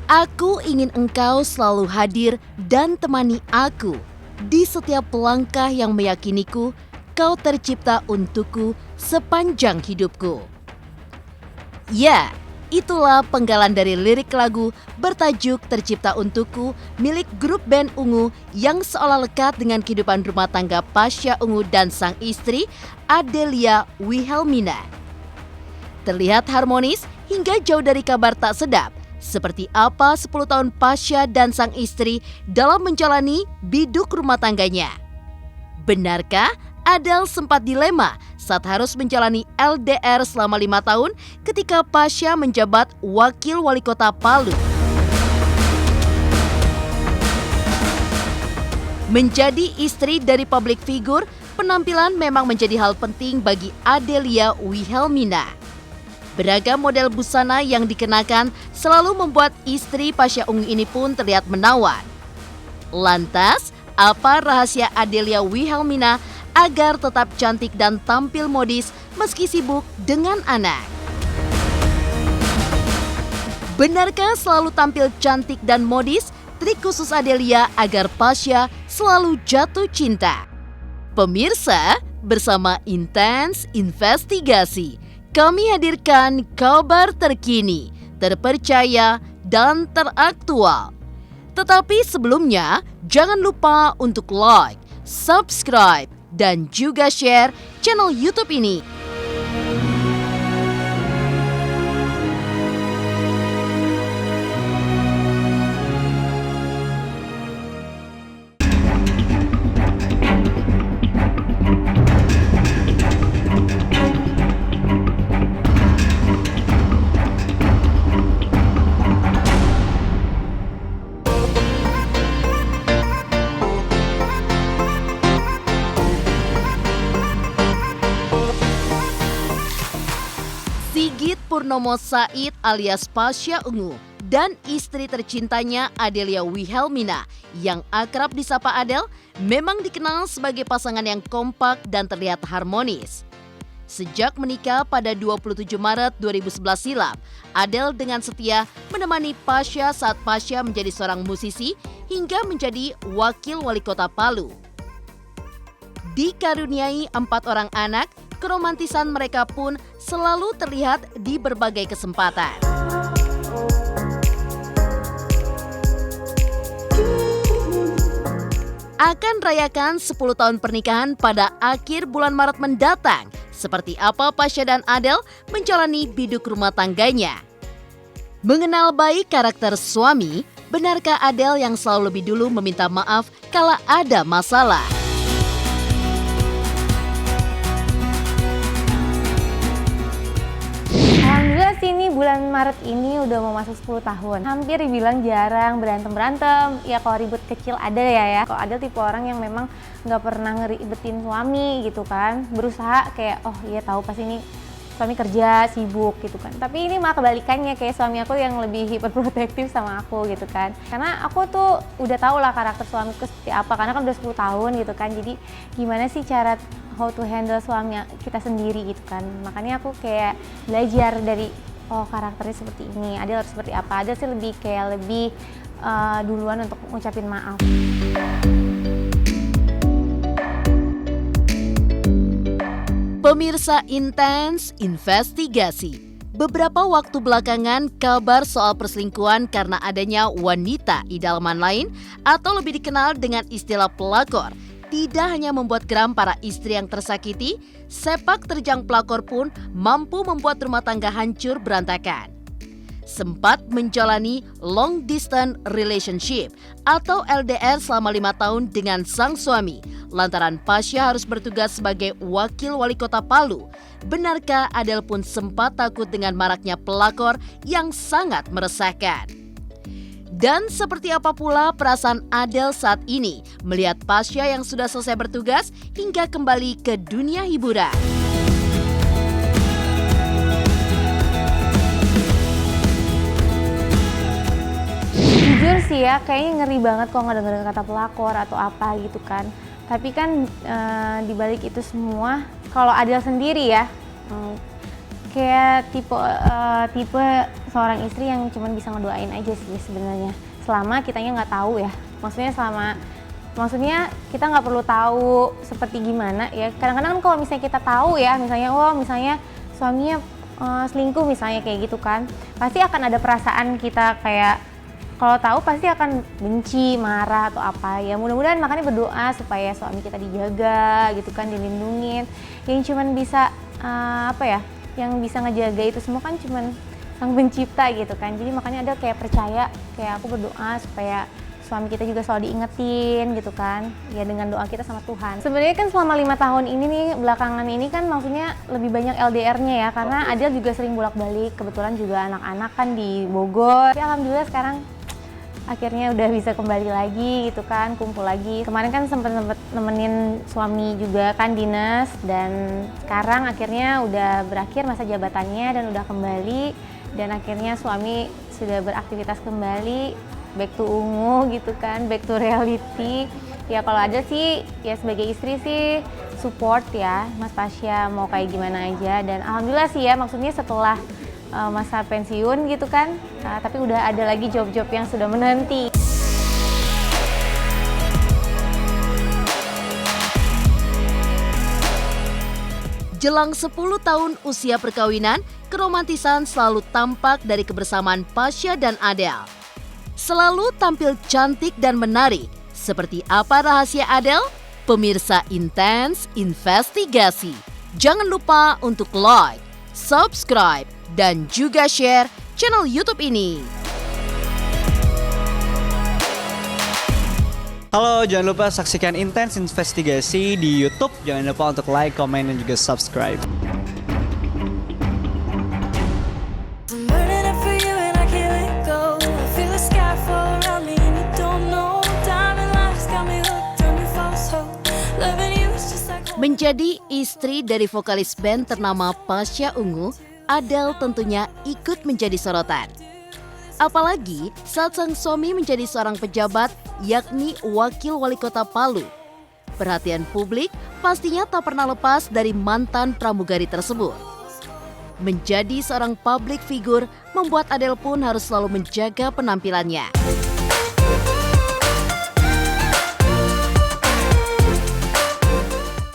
Aku ingin engkau selalu hadir dan temani aku di setiap langkah yang meyakiniku kau tercipta untukku sepanjang hidupku. Ya, itulah penggalan dari lirik lagu bertajuk Tercipta Untukku milik grup band Ungu yang seolah lekat dengan kehidupan rumah tangga Pasha Ungu dan sang istri Adelia Wilhelmina. Terlihat harmonis hingga jauh dari kabar tak sedap. Seperti apa 10 tahun Pasha dan sang istri dalam menjalani biduk rumah tangganya? Benarkah Adele sempat dilema saat harus menjalani LDR selama 5 tahun ketika Pasha menjabat wakil wali kota Palu? Menjadi istri dari publik figur, penampilan memang menjadi hal penting bagi Adelia Wilhelmina. Beragam model busana yang dikenakan selalu membuat istri Pasha Ungu ini pun terlihat menawan. Lantas, apa rahasia Adelia Wilhelmina agar tetap cantik dan tampil modis meski sibuk dengan anak? Benarkah selalu tampil cantik dan modis trik khusus Adelia agar Pasha selalu jatuh cinta? Pemirsa, bersama Intens Investigasi, kami hadirkan kabar terkini, terpercaya, dan teraktual. Tetapi sebelumnya, jangan lupa untuk like, subscribe, dan juga share channel YouTube ini. Sigit Purnomo Said alias Pasha Ungu dan istri tercintanya Adelia Wilhelmina yang akrab disapa Adele memang dikenal sebagai pasangan yang kompak dan terlihat harmonis. Sejak menikah pada 27 Maret 2011 silam, Adele dengan setia menemani Pasha saat Pasha menjadi seorang musisi hingga menjadi wakil wali kota Palu. Dikaruniai 4 orang anak, keromantisan mereka pun selalu terlihat di berbagai kesempatan. Akan rayakan 10 tahun pernikahan pada akhir bulan Maret mendatang. Seperti apa Pasha dan Adele menjalani biduk rumah tangganya? Mengenal baik karakter suami, benarkah Adele yang selalu lebih dulu meminta maaf kala ada masalah? Alhamdulillah sih ini bulan Maret ini udah mau masuk 10 tahun. Hampir dibilang jarang berantem-berantem. Ya kalau ribut kecil ada ya. Kalau ada tipe orang yang memang nggak pernah ngeribetin suami gitu kan. Berusaha kayak oh iya tahu pasti ini suami kerja sibuk gitu kan. Tapi ini malah kebalikannya, kayak suami aku yang lebih hiperprotektif sama aku gitu kan. Karena aku tuh udah tahu lah karakter suamiku seperti apa. Karena kan udah 10 tahun gitu kan. Jadi gimana sih cara how to handle suami kita sendiri gitu kan. Makanya aku kayak belajar dari oh karakternya seperti ini, Adele harus seperti apa. Adele sih lebih duluan untuk ngucapin maaf. Pemirsa Intens Investigasi, beberapa waktu belakangan kabar soal perselingkuhan karena adanya wanita idaman lain atau lebih dikenal dengan istilah pelakor tidak hanya membuat geram para istri yang tersakiti, sepak terjang pelakor pun mampu membuat rumah tangga hancur berantakan. Sempat menjalani long distance relationship atau LDR selama 5 tahun dengan sang suami, lantaran Pasha harus bertugas sebagai wakil wali kota Palu. Benarkah Adele pun sempat takut dengan maraknya pelakor yang sangat meresahkan? Dan seperti apa pula perasaan Adele saat ini melihat Pasha yang sudah selesai bertugas hingga kembali ke dunia hiburan? Jujur sih ya, kayaknya ngeri banget kalau ngedengerin kata pelakor atau apa gitu kan. Tapi kan dibalik itu semua, kalau Adele sendiri ya, kayak tipe seorang istri yang cuman bisa ngedoain aja sih sebenarnya. Selama kitanya nggak tahu ya, maksudnya kita nggak perlu tahu seperti gimana ya. Kadang-kadang kan kalau misalnya kita tahu ya, misalnya suaminya selingkuh misalnya kayak gitu kan, pasti akan ada perasaan kita kayak kalau tahu pasti akan benci, marah atau apa ya. Mudah-mudahan makanya berdoa supaya suami kita dijaga gitu kan, dilindungin. Yang cuman bisa yang bisa ngejaga itu semua kan cuman Sang Pencipta gitu kan. Jadi makanya ada kayak percaya, kayak aku berdoa supaya suami kita juga selalu diingetin gitu kan, ya dengan doa kita sama Tuhan. Sebenarnya kan selama 5 tahun ini nih, belakangan ini kan maksudnya lebih banyak LDR-nya ya, karena Adel juga sering bolak-balik, kebetulan juga anak-anak kan di Bogor. Tapi alhamdulillah sekarang akhirnya udah bisa kembali lagi gitu kan, kumpul lagi. Kemarin kan sempet nemenin suami juga kan dinas, dan sekarang akhirnya udah berakhir masa jabatannya dan udah kembali, dan akhirnya suami sudah beraktivitas kembali, back to ungu gitu kan, back to reality. Ya kalau ada sih, ya sebagai istri sih support ya Mas Pasya mau kayak gimana aja, dan alhamdulillah sih ya, maksudnya setelah masa pensiun gitu kan, tapi udah ada lagi job-job yang sudah menanti. Jelang 10 tahun usia perkawinan, keromantisan selalu tampak dari kebersamaan Pasya dan Adel. Selalu tampil cantik dan menarik. Seperti apa rahasia Adel? Pemirsa Intens Investigasi. Jangan lupa untuk like, subscribe, dan juga share channel YouTube ini. Halo, jangan lupa saksikan Intens Investigasi di YouTube. Jangan lupa untuk like, komen, dan juga subscribe. Menjadi istri dari vokalis band ternama Pasya Ungu, Adel tentunya ikut menjadi sorotan. Apalagi saat sang suami menjadi seorang pejabat, yakni Wakil Wali Kota Palu. Perhatian publik pastinya tak pernah lepas dari mantan pramugari tersebut. Menjadi seorang public figure membuat Adel pun harus selalu menjaga penampilannya.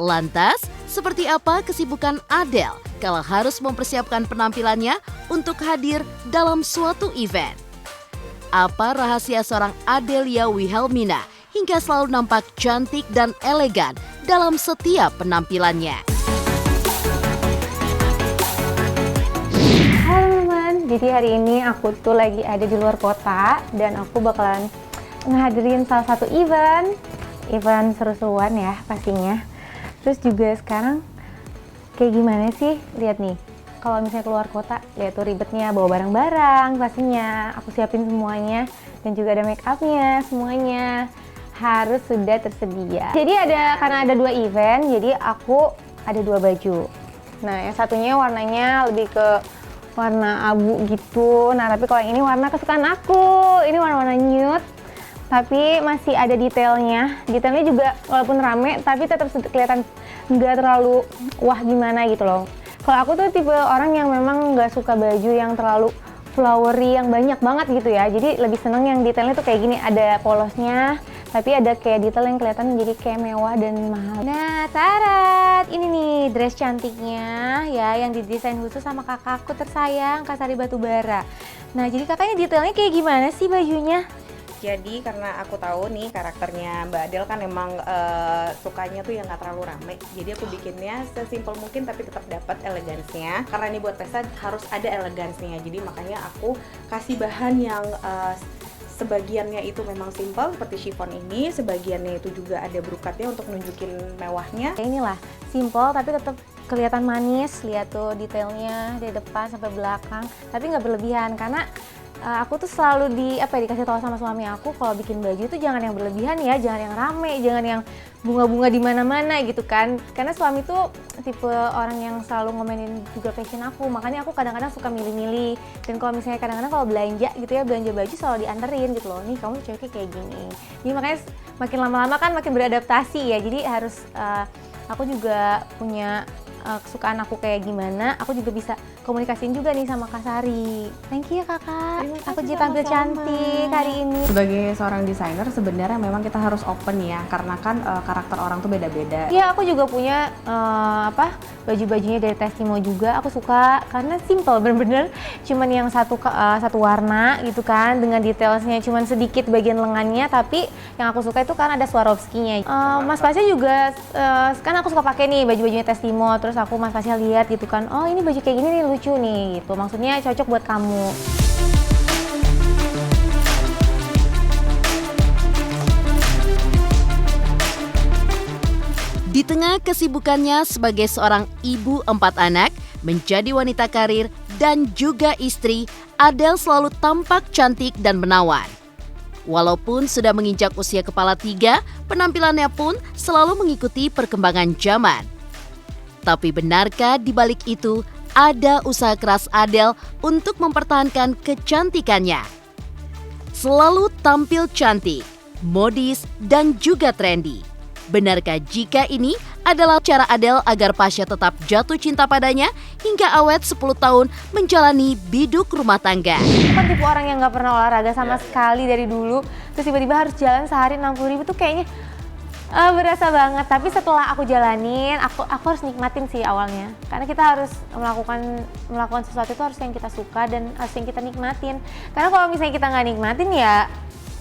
Lantas, seperti apa kesibukan Adel kalau harus mempersiapkan penampilannya untuk hadir dalam suatu event? Apa rahasia seorang Adelia Wilhelmina hingga selalu nampak cantik dan elegan dalam setiap penampilannya? Halo teman, jadi hari ini aku tuh lagi ada di luar kota dan aku bakalan ngehadirin salah satu event seru-seruan ya pastinya. Terus juga sekarang kayak gimana sih, lihat nih, kalau misalnya keluar kota, lihat tuh ribetnya bawa barang-barang pastinya, aku siapin semuanya, dan juga ada make upnya, semuanya harus sudah tersedia. Jadi karena ada 2 event, jadi aku ada 2 baju. Nah yang satunya warnanya lebih ke warna abu gitu, nah tapi kalau yang ini warna kesukaan aku, ini warna-warna nude. Tapi masih ada detailnya juga walaupun rame tapi tetap kelihatan nggak terlalu wah gimana gitu loh. Kalau aku tuh tipe orang yang memang nggak suka baju yang terlalu flowery yang banyak banget gitu ya, jadi lebih seneng yang detailnya tuh kayak gini, ada polosnya tapi ada kayak detail yang kelihatan jadi kayak mewah dan mahal. Nah tarat, ini nih dress cantiknya ya, yang didesain khusus sama kakakku tersayang, Kak Sari Batubara. Nah jadi kakaknya detailnya kayak gimana sih bajunya? Jadi karena aku tahu nih karakternya Mbak Adel kan emang sukanya tuh yang nggak terlalu rame. Jadi aku bikinnya sesimpel mungkin tapi tetap dapat elegansnya. Karena ini buat pesta harus ada elegansnya. Jadi makanya aku kasih bahan yang sebagiannya itu memang simpel seperti chiffon ini, sebagiannya itu juga ada brokatnya untuk nunjukin mewahnya. Inilah simple tapi tetap kelihatan manis. Lihat tuh detailnya dari depan sampai belakang. Tapi nggak berlebihan karena aku tuh selalu dikasih tahu sama suami aku kalau bikin baju tuh jangan yang berlebihan ya, jangan yang rame, jangan yang bunga-bunga di mana-mana gitu kan. Karena suami tuh tipe orang yang selalu ngomenin juga fashion aku, makanya aku kadang-kadang suka milih-milih. Dan kalau misalnya kadang-kadang kalau belanja gitu ya, belanja baju selalu dianterin gitu loh. Nih kamu ceweknya kayak gini. Jadi makanya makin lama-lama kan makin beradaptasi ya. Jadi harus aku juga punya kesukaan aku kayak gimana, aku juga bisa komunikasiin juga nih sama Kak Sari. Thank you ya kakak, Terima kasih, aku jadi tampil sama-sama. cantik hari ini. Sebagai seorang desainer sebenarnya memang kita harus open ya, karena kan karakter orang tuh beda-beda. Iya, aku juga punya baju-bajunya dari Testimo juga. Aku suka karena simple, bener-bener cuman yang satu warna gitu kan, dengan detailsnya cuman sedikit bagian lengannya, tapi yang aku suka itu kan ada Swarovski-nya. Mas Pasya juga kan aku suka pakai nih baju-bajunya Testimo, terus Mas Pasya lihat gitu kan, oh ini baju kayak gini nih lucu nih gitu, maksudnya cocok buat kamu. Di tengah kesibukannya sebagai seorang ibu 4 anak, menjadi wanita karir, dan juga istri, Adele selalu tampak cantik dan menawan. Walaupun sudah menginjak usia kepala 3, penampilannya pun selalu mengikuti perkembangan zaman. Tapi benarkah di balik itu ada usaha keras Adele untuk mempertahankan kecantikannya? Selalu tampil cantik, modis, dan juga trendy. Benarkah jika ini adalah cara Adele agar Pasya tetap jatuh cinta padanya hingga awet 10 tahun menjalani biduk rumah tangga? Aku kan tipe orang yang nggak pernah olahraga sama sekali dari dulu, terus tiba-tiba harus jalan sehari 60.000 tuh kayaknya berasa banget. Tapi setelah aku jalanin, aku harus nikmatin sih awalnya, karena kita harus melakukan sesuatu itu harus yang kita suka dan harus yang kita nikmatin. Karena kalau misalnya kita nggak nikmatin ya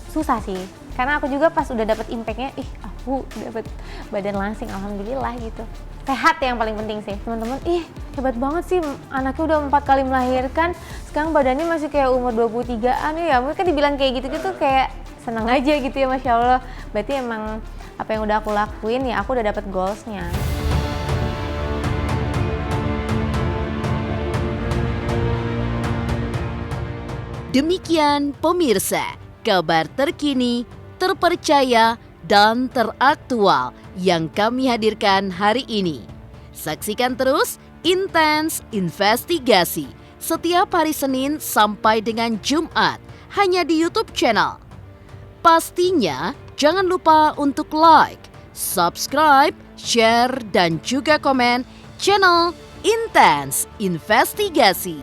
susah sih. Karena aku juga pas udah dapet impact-nya, aku dapet badan langsing, alhamdulillah gitu. Sehat yang paling penting sih, teman-teman. Hebat banget sih, anaknya udah 4 kali melahirkan, sekarang badannya masih kayak umur 23-an ya. Mungkin dibilang kayak gitu-gitu kayak seneng aja gitu ya, Masya Allah. Berarti emang apa yang udah aku lakuin ya aku udah dapet goals-nya. Demikian pemirsa, kabar terkini, terpercaya, dan teraktual yang kami hadirkan hari ini. Saksikan terus Intens Investigasi setiap hari Senin sampai dengan Jumat hanya di YouTube channel. Pastinya jangan lupa untuk like, subscribe, share, dan juga komen channel Intens Investigasi.